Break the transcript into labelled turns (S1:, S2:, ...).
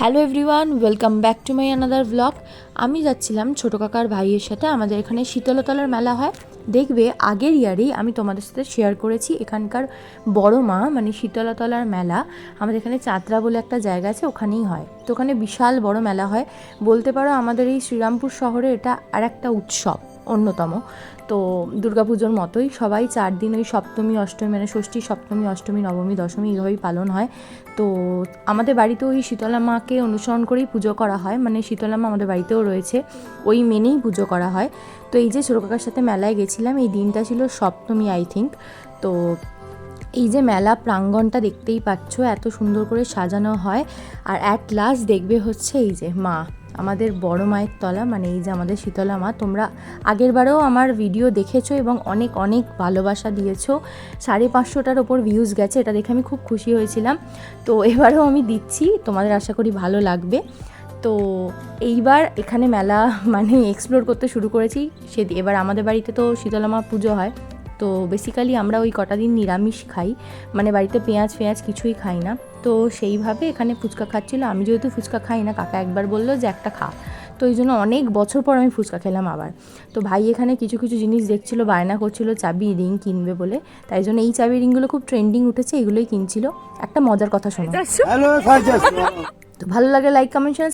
S1: Hello everyone, welcome back to my another blog. আমি যাচ্ছিলাম ছোটো কাকার ভাইয়ের সাথে। আমাদের এখানে শীতলতলার মেলা হয়, দেখবে আগের ইয়ারেই আমি তোমাদের সাথে শেয়ার করেছি। এখানকার বড় মা মানে শীতলতলার মেলা আমাদের এখানে চাতরা বলে একটা জায়গা আছে, ওখানেই হয়। তো ওখানে বিশাল বড় মেলা হয়, বলতে পারো আমাদের এই শ্রীরামপুর শহরে এটা আর একটা উৎসব অন্যতম। তো দুর্গাপুজোর মতোই সবাই 4 দিন ওই সপ্তমী অষ্টমী মানে ষষ্ঠী সপ্তমী অষ্টমী নবমী দশমী এইভাবেই পালন হয়। তো আমাদের বাড়িতে ওই শীতলা মাকে অনুসরণ করেই পুজো করা হয়, মানে শীতলা মা আমাদের বাড়িতেও রয়েছে, ওই মেনেই পুজো করা হয়। তো এই যে ছোটো কাকার সাথে মেলায় গেছিলাম, এই দিনটা ছিল সপ্তমী আই থিঙ্ক। তো এই যে মেলা প্রাঙ্গণটা দেখতেই পাচ্ছ, এত সুন্দর করে সাজানো হয়। আর অ্যাট লাস্ট দেখবে হচ্ছে এই যে মা, আমাদের বড় মায়ের তলা, মানে এই যে আমাদের শীতলা মা। তোমরা আগের বারেও আমার ভিডিও দেখেছো এবং অনেক অনেক ভালোবাসা দিয়েছো। 550টার ওপর ভিউজ গেছে, এটা দেখে আমি খুব খুশি হয়েছিলাম। তো এবারেও আমি দিচ্ছি, তোমাদের আশা করি ভালো লাগবে। তো এইবার এখানে মেলা মানে এক্সপ্লোর করতে শুরু করেছি। এবার আমাদের বাড়িতে তো শীতলা মা পুজো হয়, তো বেসিক্যালি আমরা ওই কটা দিন নিরামিষ খাই, মানে বাড়িতে পেঁয়াজ কিছুই খাই না। তো সেইভাবে এখানে ফুচকা খাচ্ছিলো। আমি যেহেতু ফুচকা খাই না, কাকা একবার বললো যে একটা খা, তো এই জন্য অনেক বছর পর আমি ফুচকা খেলাম আবার। তো ভাই এখানে কিছু জিনিস দেখছিলো, বায়না করছিলো চাবি রিং কিনবে বলে, তাই জন্য এই চাবি রিংগুলো খুব ট্রেন্ডিং উঠেছে, এগুলোই কিনছিল। একটা মজার কথা শোনো। তো ভালো লাগে লাইক কমেন্ট